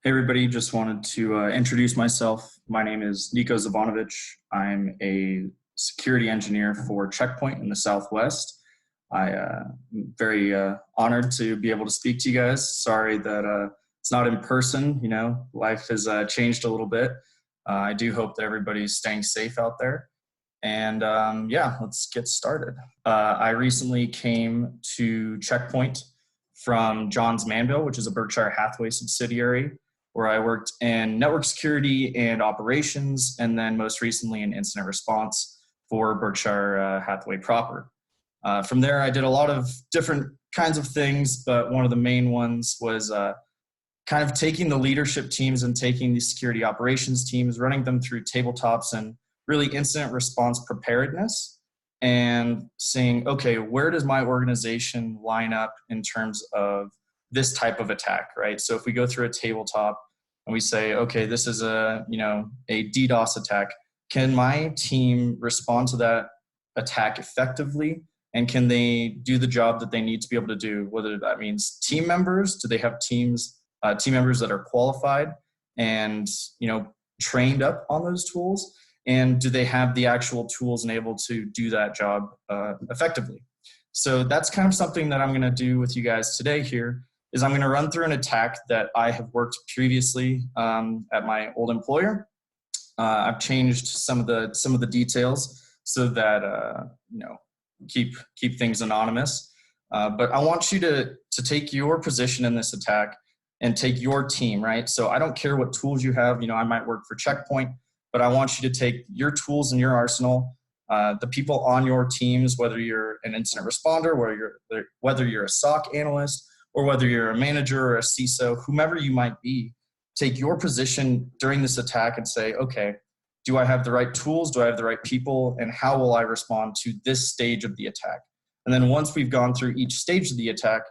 Hey everybody, just wanted to introduce myself. My name is Niko Zivanovich. I'm a security engineer for Checkpoint in the Southwest. I'm very honored to be able to speak to you guys. Sorry that it's not in person, life has changed a little bit. I do hope that everybody's staying safe out there. And yeah, let's get started. I recently came to Checkpoint from Johns Manville, which is a Berkshire Hathaway subsidiary, where I worked in network security and operations, and then most recently in incident response for Berkshire Hathaway proper. From there, I did a lot of different kinds of things, but one of the main ones was kind of taking the leadership teams and taking the security operations teams, running them through tabletops and really incident response preparedness, and seeing, okay, where does my organization line up in terms of this type of attack, right? So if we go through a tabletop and we say, okay, this is a DDoS attack, can my team respond to that attack effectively? And can they do the job that they need to be able to do? Whether that means team members, do they have team members that are qualified and, trained up on those tools? And do they have the actual tools and able to do that job effectively? So that's kind of something that I'm going to do with you guys today here. Is I'm going to run through an attack that I have worked previously at my old employer. I've changed some of the details so that keep things anonymous. But I want you to take your position in this attack and take your team, right? So I don't care what tools you have. I might work for Checkpoint, but I want you to take your tools in your arsenal. The people on your teams, whether you're an incident responder, whether you're a SOC analyst, or whether you're a manager or a CISO, whomever you might be, take your position during this attack and say, okay, do I have the right tools? Do I have the right people? And how will I respond to this stage of the attack? And then once we've gone through each stage of the attack,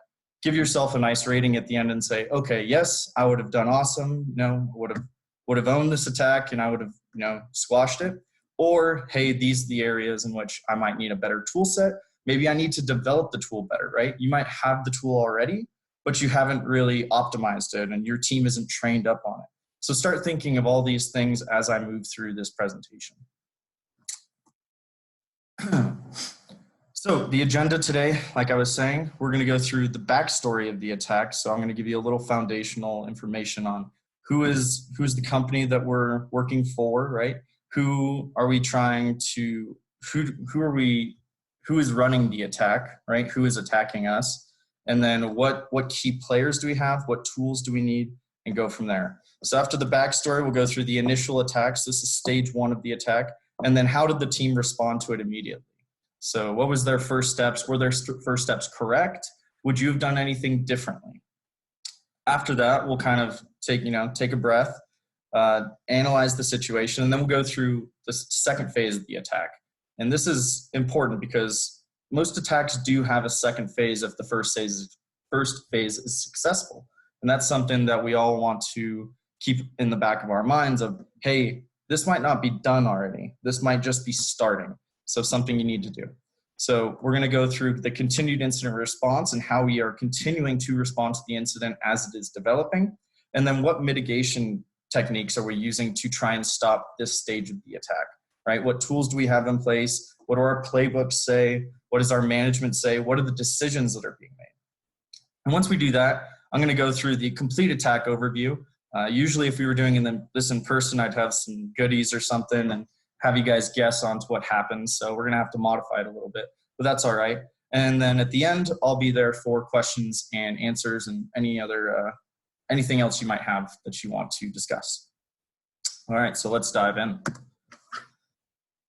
give yourself a nice rating at the end and say, okay, yes, I would have done awesome, would have owned this attack and I would have, squashed it. Or, hey, these are the areas in which I might need a better tool set. Maybe I need to develop the tool better, right? You might have the tool already, but you haven't really optimized it and your team isn't trained up on it. So start thinking of all these things as I move through this presentation. So the agenda today, like I was saying, we're going to go through the backstory of the attack. So I'm going to give you a little foundational information on who is the company that we're working for, right? Who is running the attack, right? Who is attacking us? And then what key players do we have? What tools do we need? And go from there. So after the backstory, we'll go through the initial attacks. This is stage one of the attack. And then how did the team respond to it immediately? So what was their first steps? Were their first steps correct? Would you have done anything differently? After that, we'll kind of take a breath, analyze the situation, and then we'll go through the second phase of the attack. And this is important because most attacks do have a second phase if the first phase is successful. And that's something that we all want to keep in the back of our minds of, hey, this might not be done already. This might just be starting. So something you need to do. So we're going to go through the continued incident response and how we are continuing to respond to the incident as it is developing. And then what mitigation techniques are we using to try and stop this stage of the attack, right? What tools do we have in place? What do our playbooks say? What does our management say? What are the decisions that are being made? And once we do that, I'm going to go through the complete attack overview. Usually if we were doing this in person, I'd have some goodies or something and have you guys guess on to what happens. So we're going to have to modify it a little bit, but that's all right. And then at the end, I'll be there for questions and answers and anything else you might have that you want to discuss. All right, so let's dive in.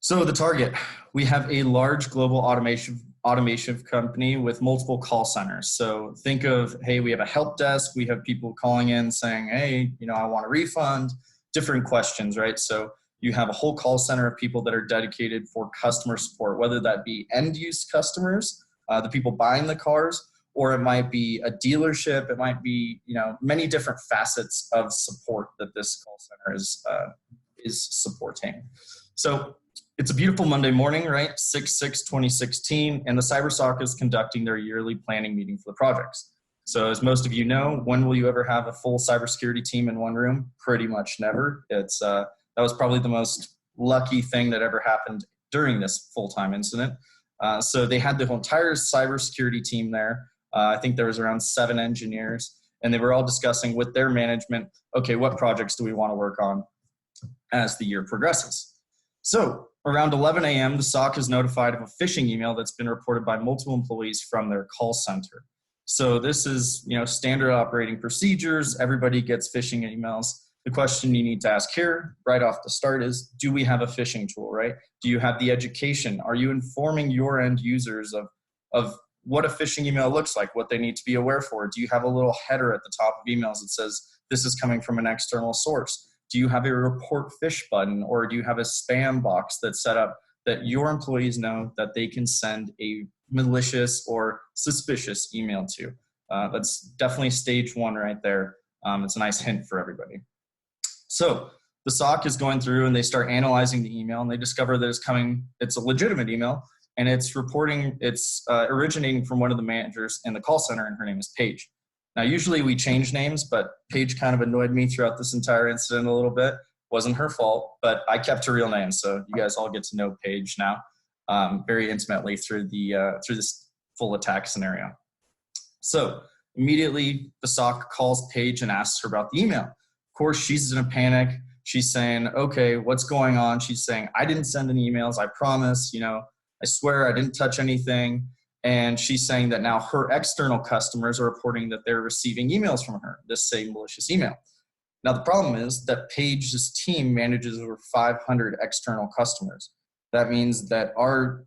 So the target, we have a large global automation company with multiple call centers. So think of, hey, we have a help desk. We have people calling in saying, hey, I want a refund, different questions, right? So you have a whole call center of people that are dedicated for customer support, whether that be end use customers, the people buying the cars, or it might be a dealership. It might be, many different facets of support that this call center is supporting. So it's a beautiful Monday morning, right? 6/6/2016, and the CyberSOC is conducting their yearly planning meeting for the projects. So as most of you know, when will you ever have a full cybersecurity team in one room? Pretty much never. That was probably the most lucky thing that ever happened during this full-time incident. So they had the whole entire cybersecurity team there. I think there was around 7 engineers, and they were all discussing with their management, okay, what projects do we want to work on as the year progresses? So around 11 a.m., the SOC is notified of a phishing email that's been reported by multiple employees from their call center. So this is, standard operating procedures. Everybody gets phishing emails. The question you need to ask here right off the start is, do we have a phishing tool, right? Do you have the education? Are you informing your end users of what a phishing email looks like, what they need to be aware for? Do you have a little header at the top of emails that says, this is coming from an external source? Do you have a report phish button, or do you have a spam box that's set up that your employees know that they can send a malicious or suspicious email to? That's definitely stage 1 right there. It's a nice hint for everybody. So the SOC is going through and they start analyzing the email, and they discover that it's a legitimate email, and it's originating from one of the managers in the call center, and her name is Paige. Now, usually we change names, but Paige kind of annoyed me throughout this entire incident a little bit. Wasn't her fault, but I kept her real name, so you guys all get to know Paige now very intimately through this full attack scenario. So immediately the SOC calls Paige and asks her about the email. Of course, she's in a panic. She's saying, okay, what's going on? She's saying, I didn't send any emails, I promise, I swear I didn't touch anything. And she's saying that now her external customers are reporting that they're receiving emails from her, this same malicious email. Now, the problem is that Paige's team manages over 500 external customers. That means that our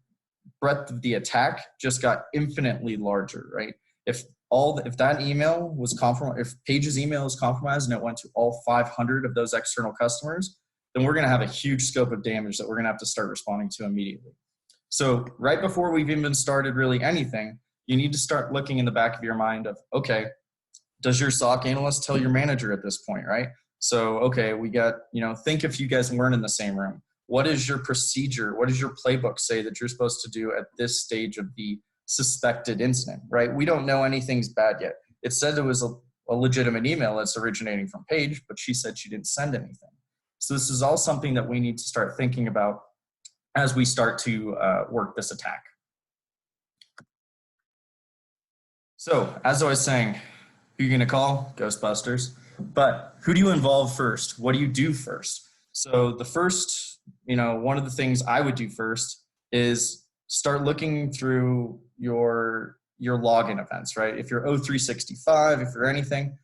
breadth of the attack just got infinitely larger, right? If that email was compromised, if Paige's email is compromised and it went to all 500 of those external customers, then we're going to have a huge scope of damage that we're going to have to start responding to immediately. So right before we've even started really anything, you need to start looking in the back of your mind of, okay, does your SOC analyst tell your manager at this point, right? So, okay, we got, think if you guys weren't in the same room. What is your procedure? What does your playbook say that you're supposed to do at this stage of the suspected incident, right? We don't know anything's bad yet. It said it was a legitimate email that's originating from Paige, but she said she didn't send anything. So this is all something that we need to start thinking about as we start to work this attack. So as I was saying, who are you going to call? Ghostbusters. But who do you involve first? What do you do first? So the first, one of the things I would do first is start looking through your login events, right? If you're O365, if you're anything,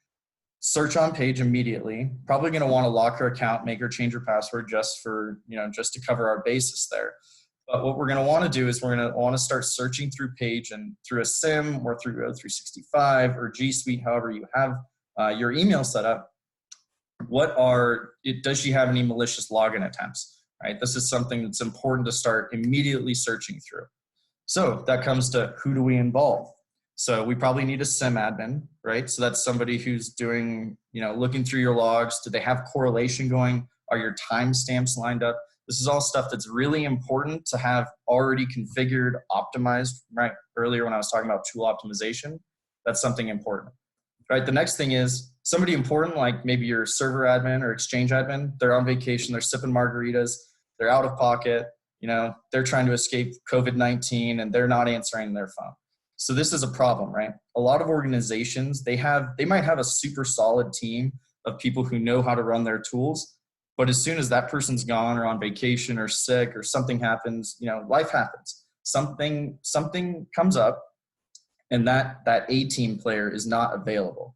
search on Paige immediately. Probably going to want to lock her account, make her change her password just to cover our basis there. But what we're going to want to do is we're going to want to start searching through Paige and through a SIM or through O365 or G Suite, however you have your email set up. Does she have any malicious login attempts, right? This is something that's important to start immediately searching through. So that comes to, who do we involve? So we probably need a SIM admin, right? So that's somebody who's doing, looking through your logs. Do they have correlation going? Are your timestamps lined up? This is all stuff that's really important to have already configured, optimized, right? Earlier when I was talking about tool optimization, that's something important, right? The next thing is somebody important, like maybe your server admin or exchange admin. They're on vacation, they're sipping margaritas, they're out of pocket, they're trying to escape COVID-19 and they're not answering their phone. So this is a problem, right? A lot of organizations, they might have a super solid team of people who know how to run their tools, but as soon as that person's gone or on vacation or sick or something happens, life happens. Something comes up and that A team player is not available.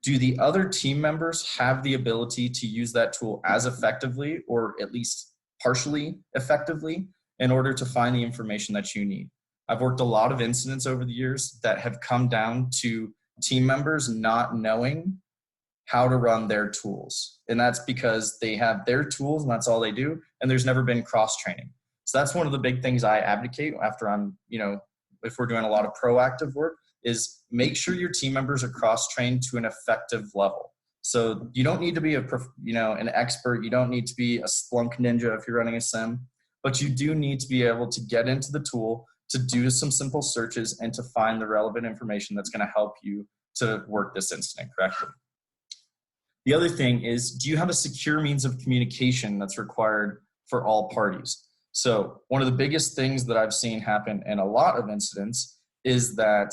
Do the other team members have the ability to use that tool as effectively or at least partially effectively in order to find the information that you need? I've worked a lot of incidents over the years that have come down to team members not knowing how to run their tools. And that's because they have their tools and that's all they do. And there's never been cross-training. So that's one of the big things I advocate after if we're doing a lot of proactive work, is make sure your team members are cross-trained to an effective level. So you don't need to be an expert. You don't need to be a Splunk ninja if you're running a SIM, but you do need to be able to get into the tool, to do some simple searches and to find the relevant information that's going to help you to work this incident correctly. The other thing is, do you have a secure means of communication that's required for all parties? So one of the biggest things that I've seen happen in a lot of incidents is that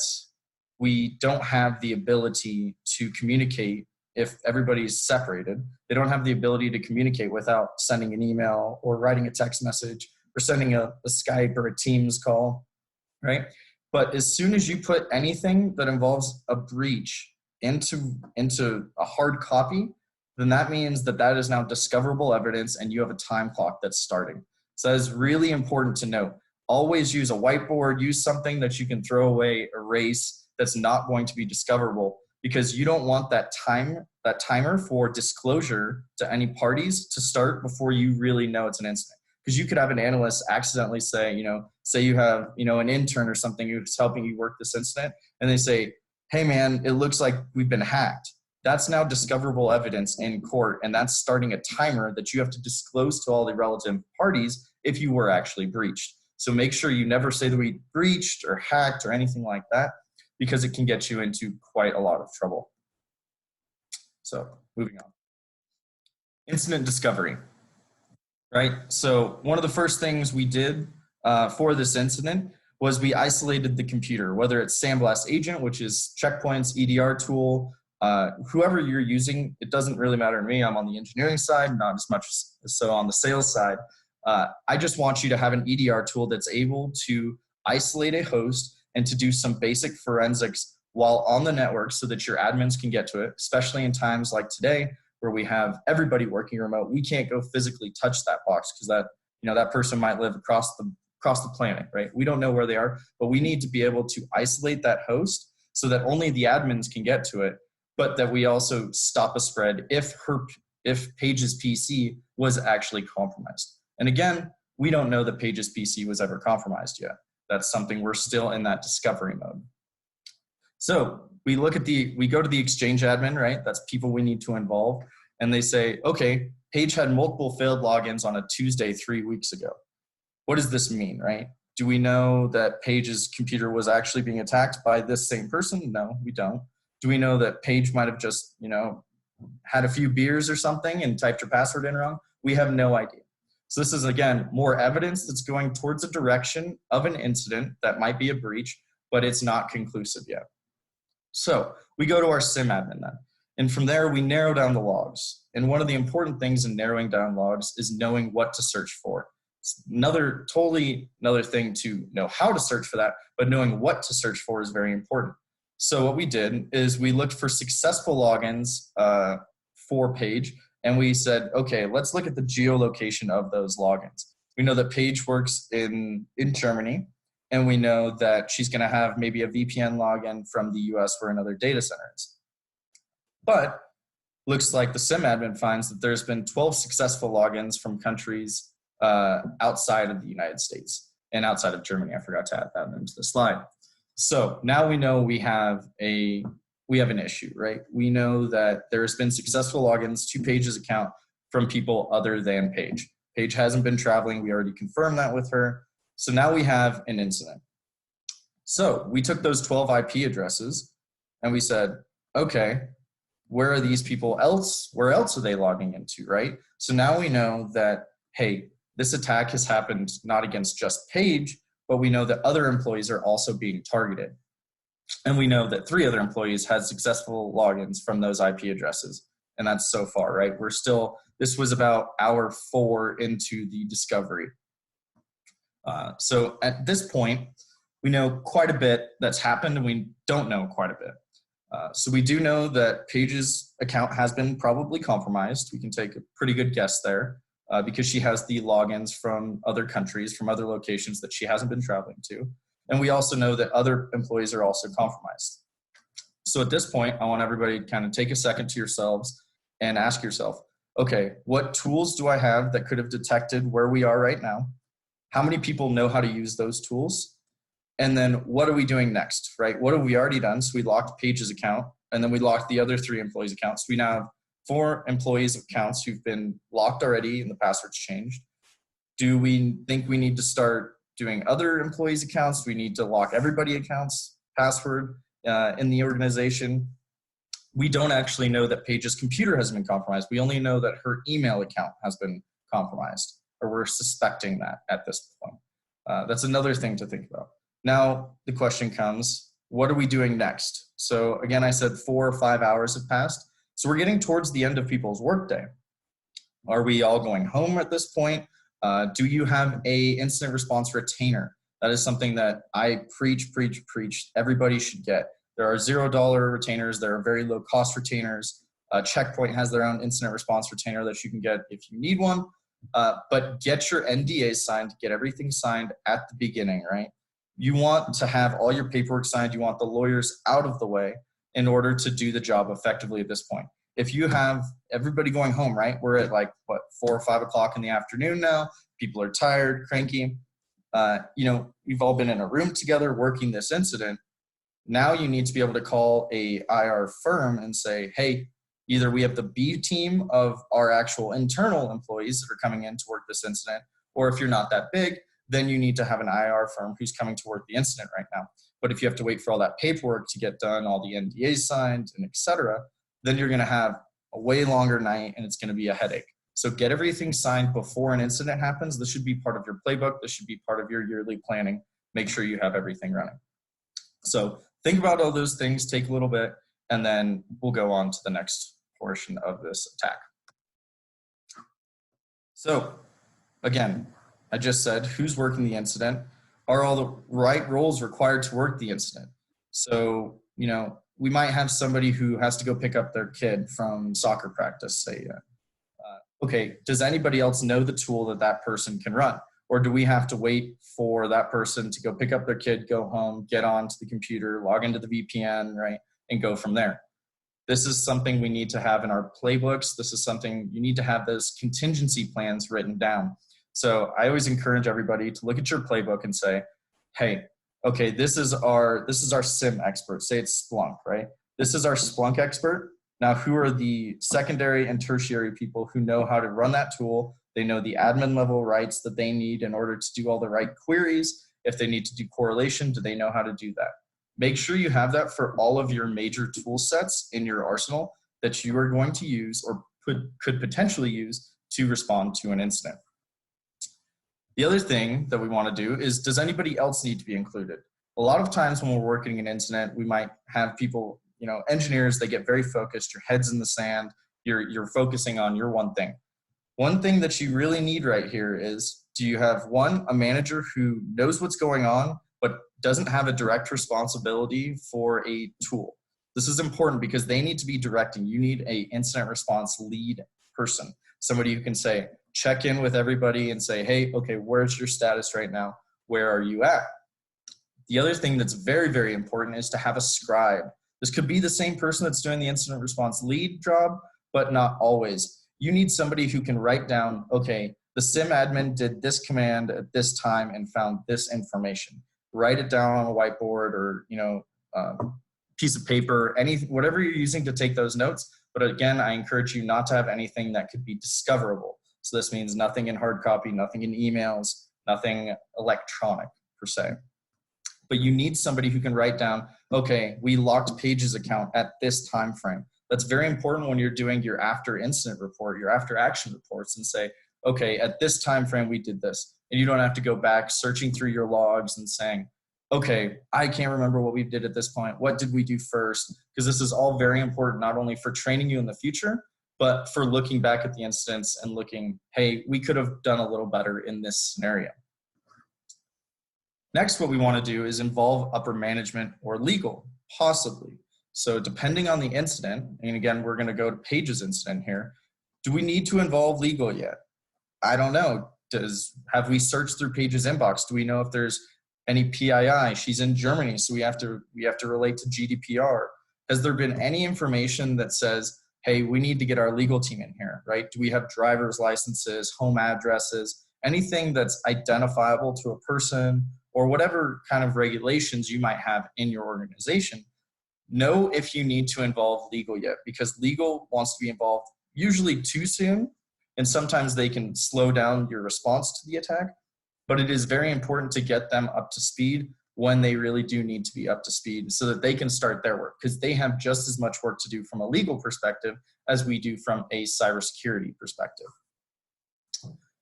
we don't have the ability to communicate if everybody's separated. They don't have the ability to communicate without sending an email or writing a text message or sending a Skype or a Teams call, right? But as soon as you put anything that involves a breach into a hard copy, then that means that that is now discoverable evidence and you have a time clock that's starting. So that is really important to note. Always use a whiteboard, use something that you can throw away, erase, that's not going to be discoverable, because you don't want that timer for disclosure to any parties to start before you really know it's an incident. Because you could have an analyst accidentally say, say you have, an intern or something who's helping you work this incident, and they say, hey man, it looks like we've been hacked. That's now discoverable evidence in court, and that's starting a timer that you have to disclose to all the relevant parties if you were actually breached. So make sure you never say that we breached or hacked or anything like that, because it can get you into quite a lot of trouble. So moving on. Incident discovery, right? So one of the first things we did for this incident was we isolated the computer, whether it's Sandblast Agent, which is Checkpoint's EDR tool, whoever you're using, it doesn't really matter to me. I'm on the engineering side, not as much so on the sales side. I just want you to have an EDR tool that's able to isolate a host and to do some basic forensics while on the network so that your admins can get to it, especially in times like today where we have everybody working remote. We can't go physically touch that box because that person might live across the planet, right? We don't know where they are, but we need to be able to isolate that host so that only the admins can get to it, but that we also stop a spread if Paige's PC was actually compromised. And again, we don't know that Paige's PC was ever compromised yet. That's something we're still in that discovery mode. So we go to the Exchange admin, right? That's people we need to involve. And they say, okay, Paige had multiple failed logins on a Tuesday 3 weeks ago. What does this mean, right? Do we know that Paige's computer was actually being attacked by this same person? No, we don't. Do we know that Paige might have just, had a few beers or something and typed her password in wrong? We have no idea. So this is, again, more evidence that's going towards a direction of an incident that might be a breach, but it's not conclusive yet. So we go to our SIM admin then. And from there, we narrow down the logs. And one of the important things in narrowing down logs is knowing what to search for. It's another thing to know how to search for that, but knowing what to search for is very important. So what we did is we looked for successful logins for Paige, and we said, okay, let's look at the geolocation of those logins. We know that Paige works in Germany, and we know that she's going to have maybe a VPN login from the US where another data center is. But looks like the SIM admin finds that there's been 12 successful logins from countries outside of the United States and outside of Germany. I forgot to add that into the slide. So now we know we have an issue, right? We know that there's been successful logins to Paige's account from people other than Paige. Paige hasn't been traveling. We already confirmed that with her. So now we have an incident. So we took those 12 IP addresses and we said, okay, where are these people else? Where else are they logging into, right? So now we know that, hey, this attack has happened not against just Paige, but we know that other employees are also being targeted. And we know that 3 other employees had successful logins from those IP addresses. And that's so far, right? This was about hour 4 into the discovery. So at this point, we know quite a bit that's happened and we don't know quite a bit. So we do know that Paige's account has been probably compromised. We can take a pretty good guess there because she has the logins from other countries, from other locations that she hasn't been traveling to. And we also know that other employees are also compromised. So at this point, I want everybody to kind of take a second to yourselves and ask yourself, okay, what tools do I have that could have detected where we are right now? How many people know how to use those tools? And then what are we doing next, right? What have we already done? So we locked Paige's account, and then we locked the other 3 employees' accounts. We now have 4 employees' accounts who've been locked already and the password's changed. Do we think we need to start doing other employees' accounts? Do we need to lock everybody's accounts, password? in the organization, we don't actually know that Paige's computer has been compromised. We only know that her email account has been compromised, or we're suspecting that at this point. That's another thing to think about. Now, the question comes, what are we doing next? So again, I said 4 or 5 hours have passed. So we're getting towards the end of people's workday. Are we all going home at this point? Do you have a incident response retainer? That is something that I preach. Everybody should get. There are $0 retainers. There are very low cost retainers. Checkpoint has their own incident response retainer that you can get if you need one. But get your NDAs signed, get everything signed at the beginning, right? You want to have all your paperwork signed. You want the lawyers out of the way in order to do the job effectively at this point. If you have everybody going home, right? We're at like, 4 or 5 o'clock in the afternoon now. People are tired, cranky. We've all been in a room together working this incident. Now you need to be able to call a IR firm and say, hey, either we have the B team of our actual internal employees that are coming in to work this incident, or if you're not that big, then you need to have an IR firm who's coming to work the incident right now. But if you have to wait for all that paperwork to get done, all the NDAs signed, and et cetera, then you're going to have a way longer night and it's going to be a headache. So get everything signed before an incident happens. This should be part of your playbook. This should be part of your yearly planning. Make sure you have everything running. So think about all those things, take a little bit, and then we'll go on to the next portion of this attack. So again, I just said, who's working the incident? Are all the right roles required to work the incident? So, we might have somebody who has to go pick up their kid from soccer practice, say, okay, does anybody else know the tool that person can run? Or do we have to wait for that person to go pick up their kid, go home, get onto the computer, log into the VPN, right, and go from there? This is something we need to have in our playbooks. This is something you need to have those contingency plans written down. So I always encourage everybody to look at your playbook and say, hey, okay, this is our SIM expert. Say it's Splunk, right? This is our Splunk expert. Now, who are the secondary and tertiary people who know how to run that tool? They know the admin level rights that they need in order to do all the right queries. If they need to do correlation, do they know how to do that? Make sure you have that for all of your major tool sets in your arsenal that you are going to use or could potentially use to respond to an incident. The other thing that we want to do is, does anybody else need to be included? A lot of times when we're working an incident, we might have people, engineers, they get very focused, your head's in the sand, you're focusing on your one thing. One thing that you really need right here is, do you have a manager who knows what's going on, but doesn't have a direct responsibility for a tool? This is important because they need to be directing. You need a incident response lead person, somebody who can say, check in with everybody and say, hey, okay, where's your status right now? Where are you at? The other thing that's very, very important is to have a scribe. This could be the same person that's doing the incident response lead job, but not always. You need somebody who can write down, okay, the SIM admin did this command at this time and found this information. Write it down on a whiteboard or, piece of paper, whatever you're using to take those notes. But again, I encourage you not to have anything that could be discoverable. So this means nothing in hard copy, nothing in emails, nothing electronic per se. But you need somebody who can write down, okay, we locked Paige's account at this time frame. That's very important when you're doing your after incident report, your after action reports, and say, okay, at this time frame we did this. And you don't have to go back searching through your logs and saying, okay, I can't remember what we did at this point. What did we do first? Because this is all very important, not only for training you in the future, but for looking back at the incidents and looking, hey, we could have done a little better in this scenario. Next, what we want to do is involve upper management or legal, possibly. So depending on the incident, and again, we're going to go to Paige's incident here, do we need to involve legal yet? I don't know. Have we searched through Paige's inbox? Do we know if there's any PII? She's in Germany, so we have to relate to GDPR. Has there been any information that says, hey, we need to get our legal team in here, right? Do we have driver's licenses, home addresses, anything that's identifiable to a person or whatever kind of regulations you might have in your organization? Know if you need to involve legal yet, because legal wants to be involved usually too soon, and sometimes they can slow down your response to the attack. But it is very important to get them up to speed when they really do need to be up to speed so that they can start their work, because they have just as much work to do from a legal perspective as we do from a cybersecurity perspective.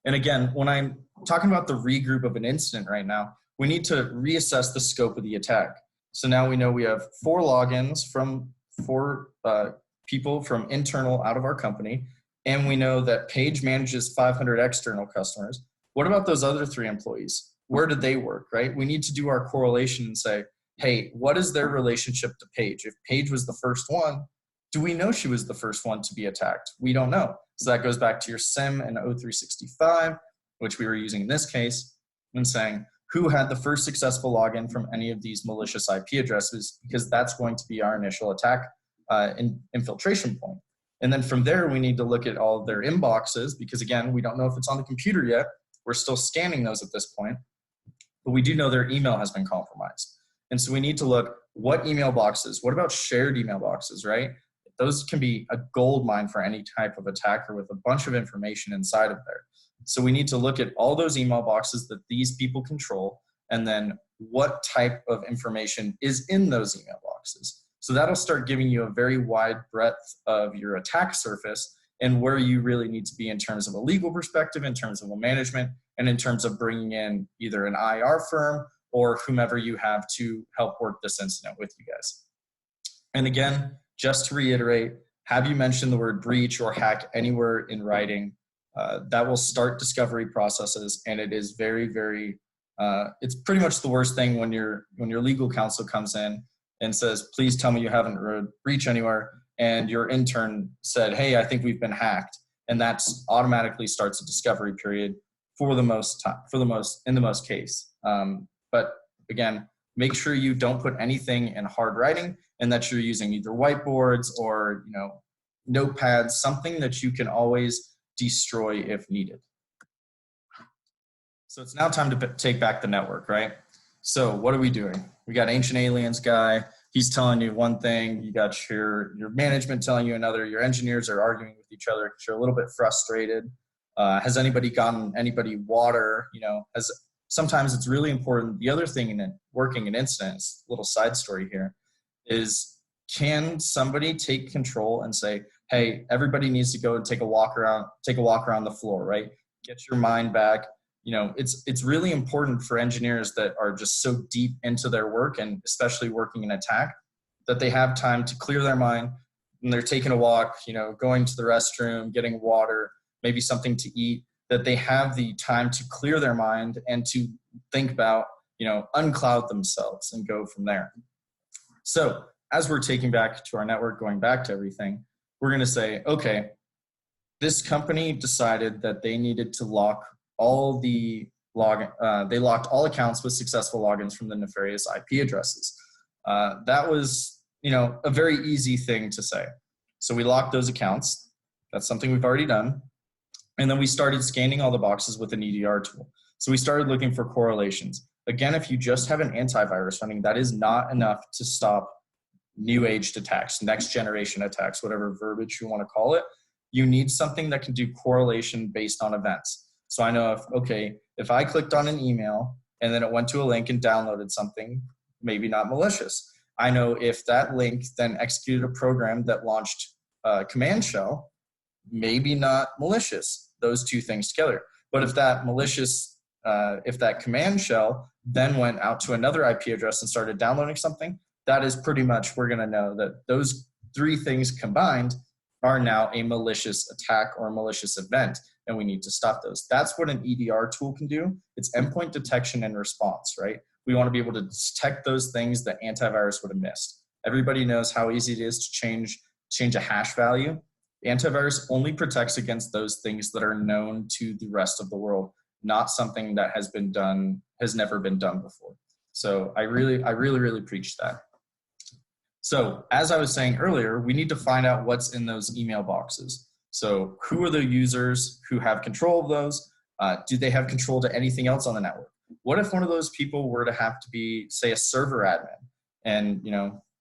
And again, when I'm talking about the regroup of an incident right now, we need to reassess the scope of the attack. So now we know we have 4 logins from 4 people from internal out of our company, and we know that Paige manages 500 external customers. What about those other 3 employees? Where did they work, right? We need to do our correlation and say, hey, what is their relationship to Paige? If Paige was the first one, do we know she was the first one to be attacked? We don't know. So that goes back to your SIM and O365, which we were using in this case, and saying who had the first successful login from any of these malicious IP addresses, because that's going to be our initial attack infiltration point. And then from there, we need to look at all of their inboxes, because again, we don't know if it's on the computer yet. We're still scanning those at this point, but we do know their email has been compromised. And so we need to look, what email boxes? What about shared email boxes, right? Those can be a gold mine for any type of attacker with a bunch of information inside of there. So we need to look at all those email boxes that these people control, and then what type of information is in those email boxes. So that'll start giving you a very wide breadth of your attack surface and where you really need to be in terms of a legal perspective, in terms of a management, and in terms of bringing in either an IR firm or whomever you have to help work this incident with you guys. And again, just to reiterate, have you mentioned the word breach or hack anywhere in writing, that will start discovery processes, and it is very, very, it's pretty much the worst thing when your legal counsel comes in and says, please tell me you haven't wrote breach anywhere, and your intern said, hey, I think we've been hacked, and that's automatically starts a discovery period for the most time, in the most case. But again, make sure you don't put anything in hard writing, and that you're using either whiteboards or notepads, something that you can always destroy if needed. So it's now time to take back the network, right? So what are we doing? We got Ancient Aliens guy. He's telling you one thing. You got your management telling you another. Your engineers are arguing with each other because you're a little bit frustrated. Has anybody gotten anybody water? Sometimes it's really important. The other thing in working an incident, little side story here, is can somebody take control and say, hey, everybody needs to go and take a walk around the floor, right? Get your mind back. It's really important for engineers that are just so deep into their work, and especially working in attack, that they have time to clear their mind when they're taking a walk, going to the restroom, getting water, maybe something to eat, that they have the time to clear their mind and to think about, uncloud themselves and go from there. So as we're taking back to our network, going back to everything, we're going to say, okay, this company decided that they needed to lock all the they locked all accounts with successful logins from the nefarious IP addresses. That was, a very easy thing to say. So we locked those accounts. That's something we've already done. And then we started scanning all the boxes with an EDR tool. So we started looking for correlations. Again, if you just have an antivirus running, that is not enough to stop new age attacks, next generation attacks, whatever verbiage you want to call it. You need something that can do correlation based on events. So I know if I clicked on an email and then it went to a link and downloaded something, maybe not malicious. I know if that link then executed a program that launched a command shell, maybe not malicious, those two things together. But if that if that command shell then went out to another IP address and started downloading something, that is pretty much, we're going to know that those 3 things combined are now a malicious attack or a malicious event, and we need to stop those. That's what an EDR tool can do. It's endpoint detection and response, right? We want to be able to detect those things that antivirus would have missed. Everybody knows how easy it is to change a hash value. Antivirus only protects against those things that are known to the rest of the world, not something that has never been done before. So I really preach that. So as I was saying earlier, we need to find out what's in those email boxes. So who are the users who have control of those? Do they have control to anything else on the network? What if one of those people were to have to be, say, a server admin, and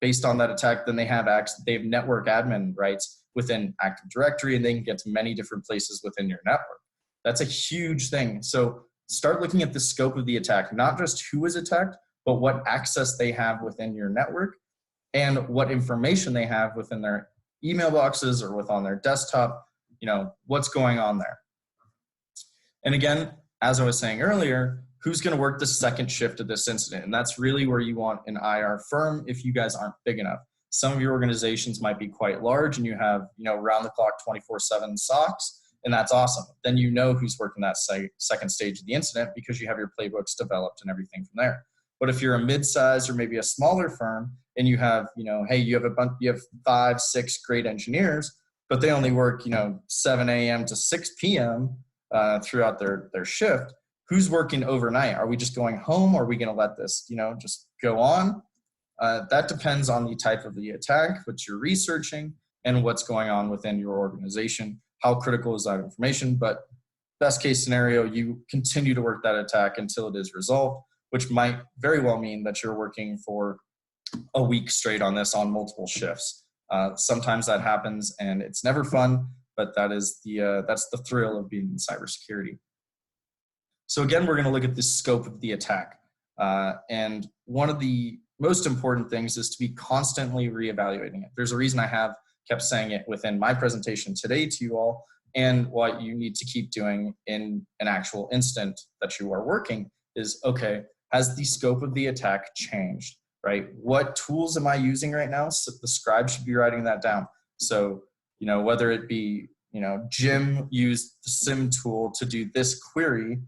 based on that attack, then they have network admin rights within Active Directory, and they can get to many different places within your network. That's a huge thing. So start looking at the scope of the attack, not just who was attacked, but what access they have within your network and what information they have within their email boxes or on their desktop, what's going on there. And again, as I was saying earlier, who's going to work the second shift of this incident? And that's really where you want an IR firm if you guys aren't big enough. Some of your organizations might be quite large and you have, round the clock 24/7 SOCs, and that's awesome. Then you know who's working that second stage of the incident because you have your playbooks developed and everything from there. But if you're a mid-sized or maybe a smaller firm and you have, hey, you have 5, 6 great engineers, but they only work, 7 a.m. to 6 p.m. Throughout their shift, who's working overnight? Are we just going home? Or are we going to let this, just go on? That depends on the type of the attack, what you're researching, and what's going on within your organization. How critical is that information? But best case scenario, you continue to work that attack until it is resolved, which might very well mean that you're working for a week straight on this on multiple shifts. Sometimes that happens and it's never fun, but that's the thrill of being in cybersecurity. So again, we're going to look at the scope of the attack. And one of the most important things is to be constantly reevaluating it. There's a reason I have kept saying it within my presentation today to you all, and what you need to keep doing in an actual incident that you are working is, okay, has the scope of the attack changed, right? What tools am I using right now? So the scribe should be writing that down. So, whether it be, Jim used the SIM tool to do this query,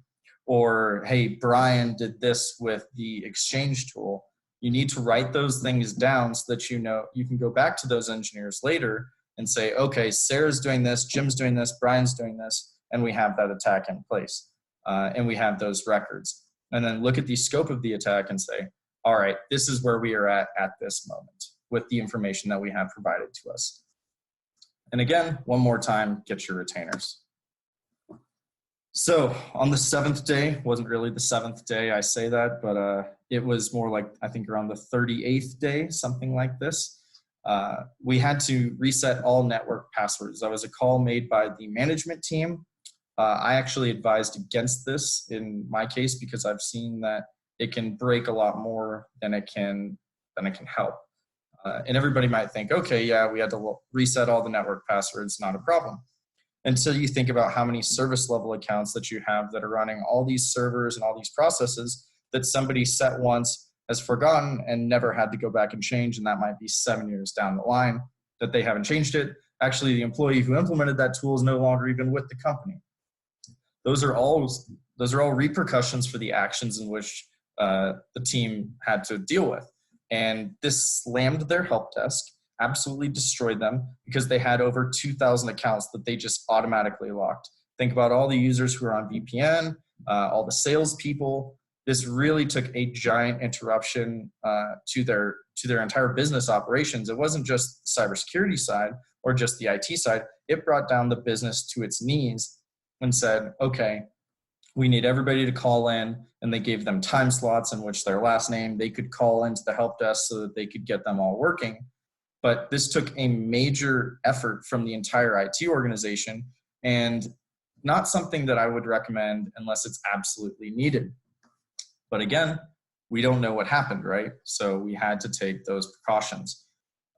or, hey, Brian did this with the exchange tool. You need to write those things down so that you can go back to those engineers later and say, okay, Sarah's doing this, Jim's doing this, Brian's doing this, and we have that attack in place. And we have those records. And then look at the scope of the attack and say, all right, this is where we are at this moment with the information that we have provided to us. And again, one more time, get your retainers. So on the 7th day, wasn't really the 7th day, I say that, but it was more like, I think around the 38th day, something like this. We had to reset all network passwords. That was a call made by the management team. I actually advised against this in my case because I've seen that it can break a lot more than it can help. And everybody might think, okay, yeah, we had to reset all the network passwords, not a problem. Until you think about how many service level accounts that you have that are running all these servers and all these processes that somebody set once, has forgotten, and never had to go back and change. And that might be 7 years down the line that they haven't changed it. Actually, the employee who implemented that tool is no longer even with the company. Those are all repercussions for the actions in which the team had to deal with. And this slammed their help desk, absolutely destroyed them because they had over 2,000 accounts that they just automatically locked. Think about all the users who are on VPN, all the salespeople. This really took a giant interruption to their entire business operations. It wasn't just the cybersecurity side or just the IT side. It brought down the business to its knees and said, okay, we need everybody to call in, and they gave them time slots in which their last name, they could call into the help desk so that they could get them all working. But this took a major effort from the entire IT organization, and not something that I would recommend unless it's absolutely needed. But again, we don't know what happened, right? So we had to take those precautions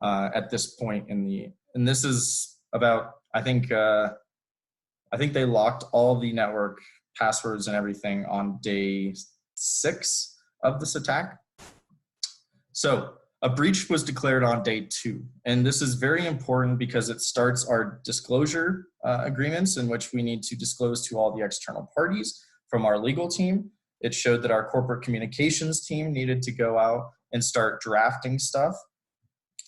at this point and this is about, I think they locked all the network passwords and everything on day 6 of this attack. So a breach was declared on day 2. And this is very important because it starts our disclosure agreements in which we need to disclose to all the external parties from our legal team. It showed that our corporate communications team needed to go out and start drafting stuff.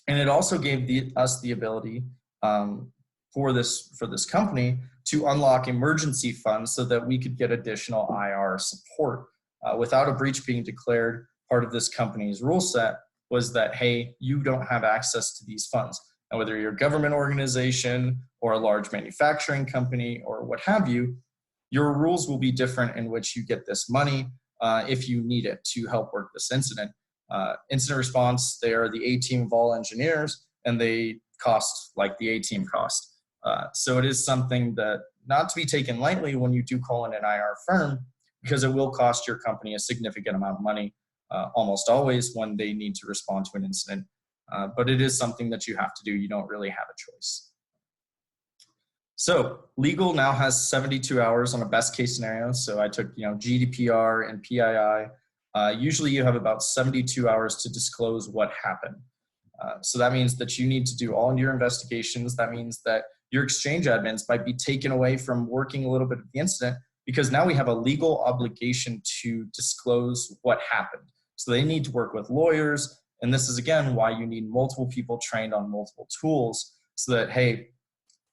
And it also gave us the ability for this company to unlock emergency funds so that we could get additional IR support. Without a breach being declared, part of this company's rule set was that, hey, you don't have access to these funds. And whether you're a government organization or a large manufacturing company or what have you, your rules will be different in which you get this money if you need it to help work this incident. Incident response, they are the A-team of all engineers, and they cost like the A-team cost. So it is something that not to be taken lightly when you do call in an IR firm, because it will cost your company a significant amount of money almost always when they need to respond to an incident. But it is something that you have to do. You don't really have a choice. So legal now has 72 hours on a best case scenario. So I took, GDPR and PII. Usually you have about 72 hours to disclose what happened. So that means that you need to do all your investigations. That means that your exchange admins might be taken away from working a little bit of the incident, because now we have a legal obligation to disclose what happened. So they need to work with lawyers. And this is, again, why you need multiple people trained on multiple tools, so that, hey,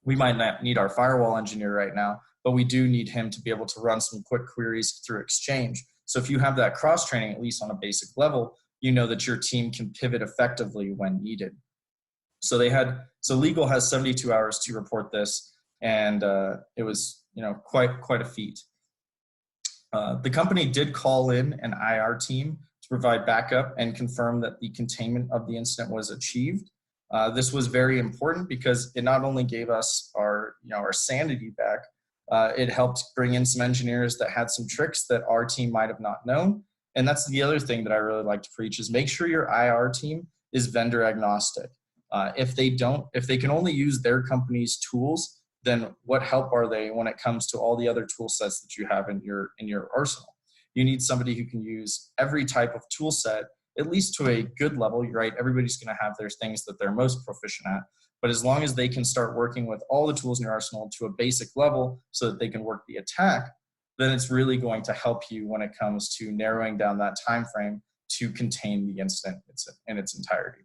we might not need our firewall engineer right now, but we do need him to be able to run some quick queries through Exchange. So if you have that cross-training, at least on a basic level, you know that your team can pivot effectively when needed. So legal has 72 hours to report this, and it was quite a feat. The company did call in an IR team to provide backup and confirm that the containment of the incident was achieved. This was very important because it not only gave us our sanity back, it helped bring in some engineers that had some tricks that our team might have not known. And that's the other thing that I really like to preach, is make sure your IR team is vendor agnostic. If they can only use their company's tools, then what help are they when it comes to all the other tool sets that you have in your arsenal? You need somebody who can use every type of tool set, at least to a good level, right? Everybody's going to have their things that they're most proficient at. But as long as they can start working with all the tools in your arsenal to a basic level so that they can work the attack, then it's really going to help you when it comes to narrowing down that time frame to contain the incident in its entirety.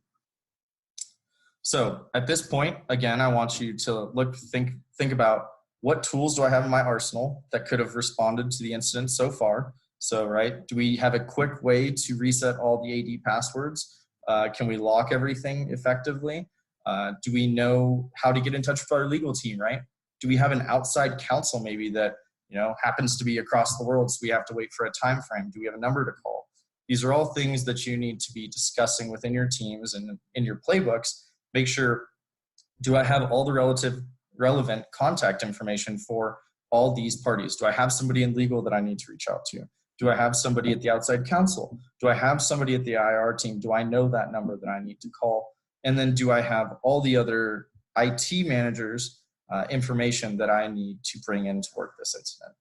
So at this point, again, I want you to think about, what tools do I have in my arsenal that could have responded to the incident so far? So, right, do we have a quick way to reset all the AD passwords? Can we lock everything effectively? Do we know how to get in touch with our legal team, right? Do we have an outside counsel maybe that happens to be across the world, so we have to wait for a time frame? Do we have a number to call? These are all things that you need to be discussing within your teams and in your playbooks. Make sure, do I have all the relevant contact information for all these parties? Do I have somebody in legal that I need to reach out to? Do I have somebody at the outside counsel? Do I have somebody at the IR team? Do I know that number that I need to call? And then do I have all the other IT managers' information that I need to bring in to work this incident?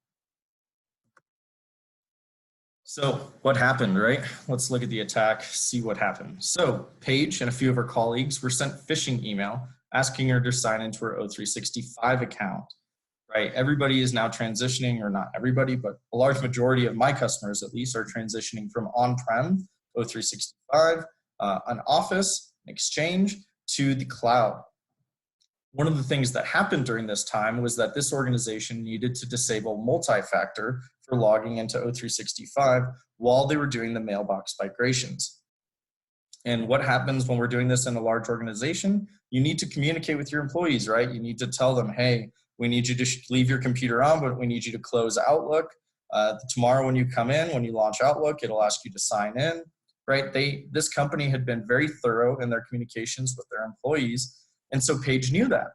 So what happened, right? Let's look at the attack, see what happened. So Paige and a few of her colleagues were sent phishing email asking her to sign into her O365 account, right? Everybody is now transitioning, or not everybody, but a large majority of my customers at least are transitioning from on-prem O365, an Office, an Exchange, to the cloud. One of the things that happened during this time was that this organization needed to disable multi-factor for logging into O365 while they were doing the mailbox migrations. And what happens when we're doing this in a large organization? You need to communicate with your employees, right? You need to tell them, hey, we need you to leave your computer on, but we need you to close Outlook. Tomorrow when you come in, when you launch Outlook, it'll ask you to sign in, right? This company had been very thorough in their communications with their employees. And so Paige knew that.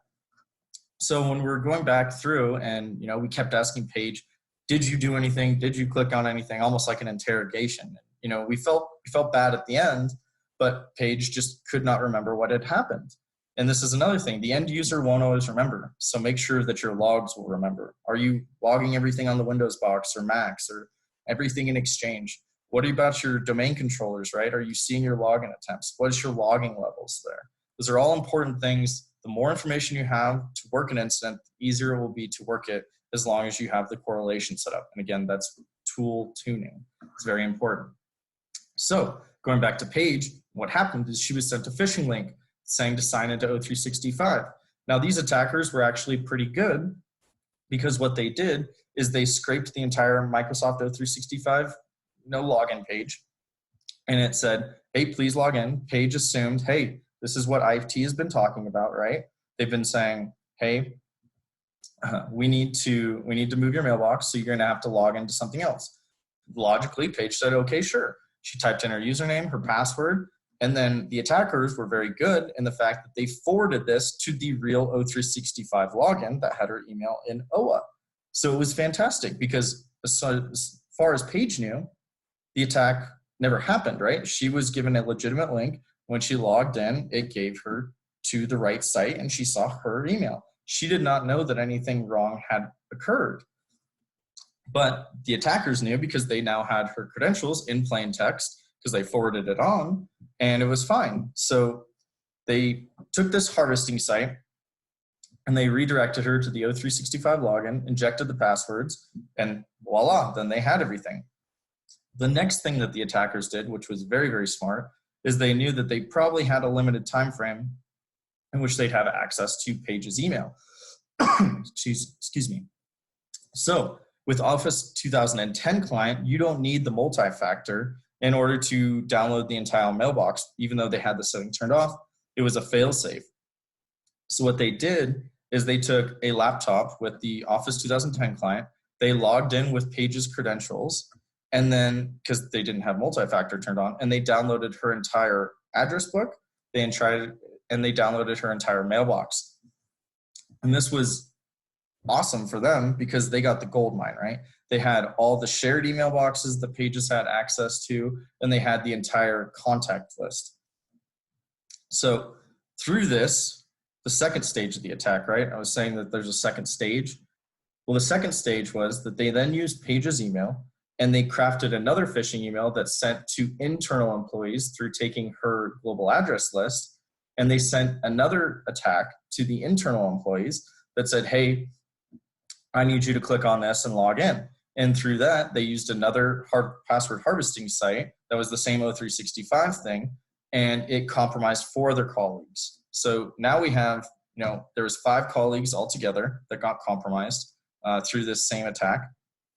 So when we were going back through and, we kept asking Paige, did you do anything? Did you click on anything? Almost like an interrogation. We felt bad at the end, but Paige just could not remember what had happened. And this is another thing. The end user won't always remember. So make sure that your logs will remember. Are you logging everything on the Windows box or Macs or everything in Exchange? What about your domain controllers, right? Are you seeing your login attempts? What is your logging levels there? Those are all important things. The more information you have to work an incident, the easier it will be to work it, as long as you have the correlation set up. And again, that's tool tuning. It's very important. So going back to Paige, what happened is she was sent a phishing link saying to sign into O365. Now these attackers were actually pretty good, because what they did is they scraped the entire Microsoft O365 login page, and it said, hey, please log in. Paige assumed, hey, this is what IT has been talking about, right? They've been saying, hey, we need to move your mailbox, so you're going to have to log into something else. Logically, Paige said, okay, sure. She typed in her username, her password, and then the attackers were very good in the fact that they forwarded this to the real O365 login that had her email in OA. So it was fantastic, because as far as Paige knew, the attack never happened, right? She was given a legitimate link. When she logged in, it gave her to the right site and she saw her email. She did not know that anything wrong had occurred. But the attackers knew because they now had her credentials in plain text because they forwarded it on, and it was fine. So they took this harvesting site and they redirected her to the O365 login, injected the passwords, and voila, then they had everything. The next thing that the attackers did, which was very, very smart, is they knew that they probably had a limited time frame in which they'd have access to Paige's email. Excuse me. So with Office 2010 client, you don't need the multi-factor in order to download the entire mailbox, even though they had the setting turned off. It was a fail-safe. So what they did is they took a laptop with the Office 2010 client, they logged in with Paige's credentials, and then, because they didn't have multi-factor turned on, and they downloaded her entire address book, and they downloaded her entire mailbox. And this was awesome for them because they got the gold mine, right? They had all the shared email boxes that Paige's had access to, and they had the entire contact list. So through this, the second stage of the attack, right? I was saying that there's a second stage. Well, the second stage was that they then used Paige's email and they crafted another phishing email that's sent to internal employees through taking her global address list. And they sent another attack to the internal employees that said, hey, I need you to click on this and log in. And through that, they used another password harvesting site that was the same O365 thing, and it compromised 4 other colleagues. So now we have, there was 5 colleagues altogether that got compromised through this same attack.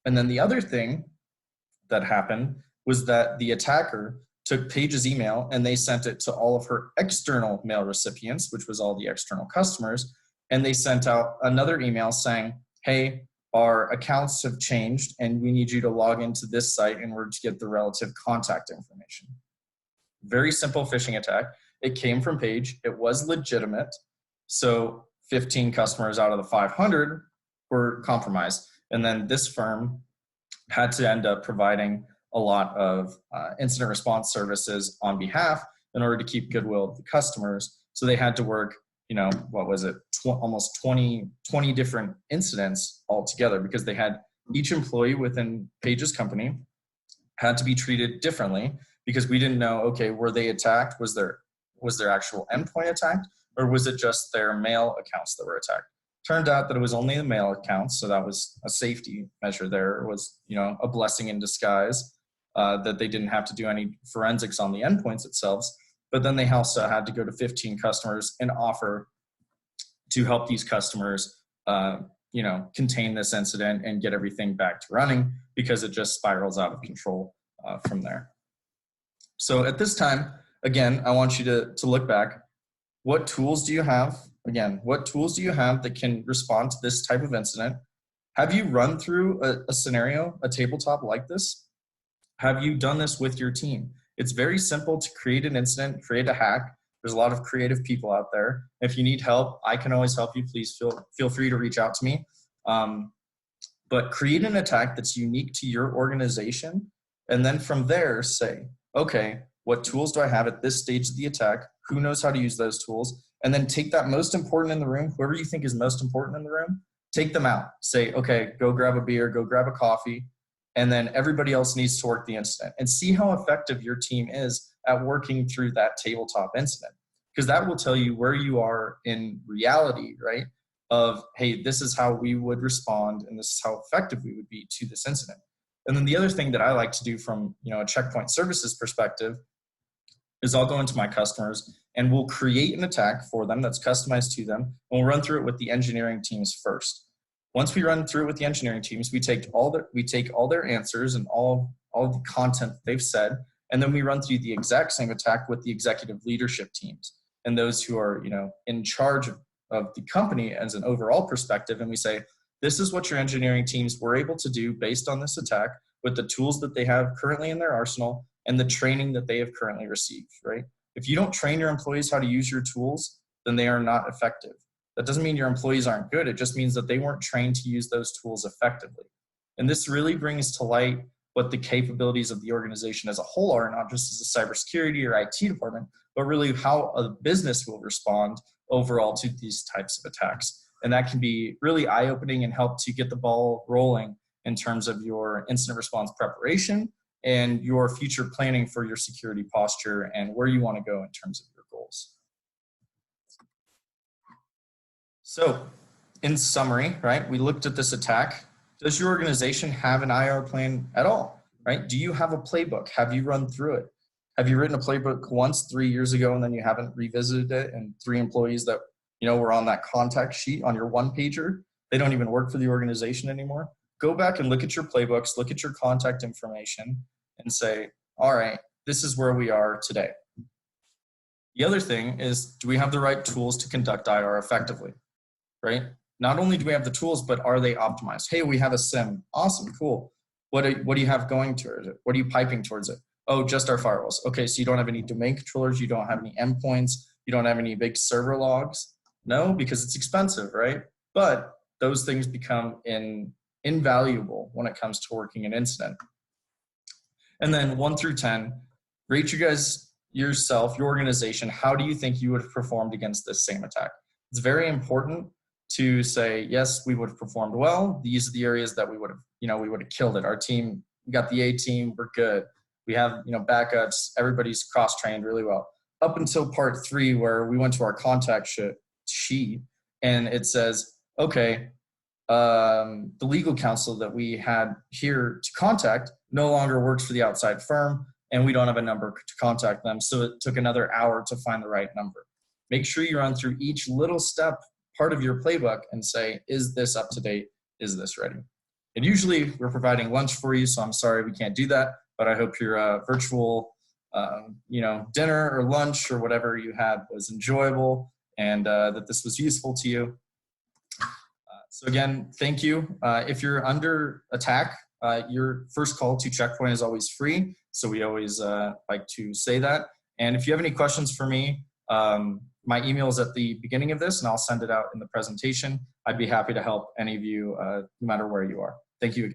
And then the other thing that happened was that the attacker took Paige's email and they sent it to all of her external mail recipients, which was all the external customers. And they sent out another email saying, hey, our accounts have changed and we need you to log into this site in order to get the relative contact information. Very simple phishing attack. It came from Paige. It was legitimate. So 15 customers out of the 500 were compromised. And then this firm had to end up providing a lot of incident response services on behalf in order to keep goodwill of the customers. So they had to work, almost 20 different incidents altogether because they had each employee within Paige's company had to be treated differently because we didn't know, okay, were they attacked? Was their actual endpoint attacked, or was it just their mail accounts that were attacked? Turned out that it was only the mail accounts, so that was a safety measure there. It was, a blessing in disguise that they didn't have to do any forensics on the endpoints itself. But then they also had to go to 15 customers and offer to help these customers, contain this incident and get everything back to running because it just spirals out of control from there. So at this time, again, I want you to look back. What tools do you have? Again, what tools do you have that can respond to this type of incident? Have you run through a scenario, a tabletop like this? Have you done this with your team? It's very simple to create an incident, create a hack. There's a lot of creative people out there. If you need help, I can always help you. Please feel free to reach out to me. But create an attack that's unique to your organization. And then from there, say, okay, what tools do I have at this stage of the attack? Who knows how to use those tools? And then take that most important in the room, whoever you think is most important in the room, take them out. Say, okay, go grab a beer, go grab a coffee, and then everybody else needs to work the incident. And see how effective your team is at working through that tabletop incident. Because that will tell you where you are in reality, right? Of, hey, this is how we would respond, and this is how effective we would be to this incident. And then the other thing that I like to do from a Checkpoint Services perspective is I'll go into my customers and we'll create an attack for them that's customized to them, and we'll run through it with the engineering teams first. Once we run through it with the engineering teams, we take all their answers and all the content they've said, and then we run through the exact same attack with the executive leadership teams and those who are in charge of the company as an overall perspective. And we say, this is what your engineering teams were able to do based on this attack with the tools that they have currently in their arsenal and the training that they have currently received, right? If you don't train your employees how to use your tools, then they are not effective. That doesn't mean your employees aren't good. It just means that they weren't trained to use those tools effectively. And this really brings to light what the capabilities of the organization as a whole are, not just as a cybersecurity or IT department, but really how a business will respond overall to these types of attacks. And that can be really eye-opening and help to get the ball rolling in terms of your incident response preparation and your future planning for your security posture and where you want to go in terms of your goals. So in summary, right, we looked at this attack. Does your organization have an IR plan at all, right? Do you have a playbook? Have you run through it? Have you written a playbook once 3 years ago and then you haven't revisited it, and 3 employees that were on that contact sheet on your one pager, they don't even work for the organization anymore? Go back and look at your playbooks, look at your contact information and say, all right, this is where we are today. The other thing is, do we have the right tools to conduct IR effectively, right? Not only do we have the tools, but are they optimized? Hey, we have a SIM. Awesome, cool. What do you have going towards it? What are you piping towards it? Oh, just our firewalls. Okay, so you don't have any domain controllers, you don't have any endpoints, you don't have any big server logs? No, because it's expensive, right? But those things become invaluable when it comes to working an incident. And then 1 through 10, rate you guys, yourself, your organization, how do you think you would have performed against this same attack? It's very important to say, yes, we would have performed well. These are the areas that we would have, we would have killed it. Our team, we got the A team, we're good. We have, backups, everybody's cross-trained really well. Up until part 3, where we went to our contact sheet and it says, okay, the legal counsel that we had here to contact no longer works for the outside firm and we don't have a number to contact them. So it took another hour to find the right number. Make sure you run through each little step part of your playbook and say, is this up to date? Is this ready? And usually we're providing lunch for you, so I'm sorry we can't do that, but I hope your virtual dinner or lunch or whatever you had was enjoyable and that this was useful to you. So again, thank you. If you're under attack, your first call to Checkpoint is always free. So we always like to say that. And if you have any questions for me, my email is at the beginning of this and I'll send it out in the presentation. I'd be happy to help any of you, no matter where you are. Thank you again.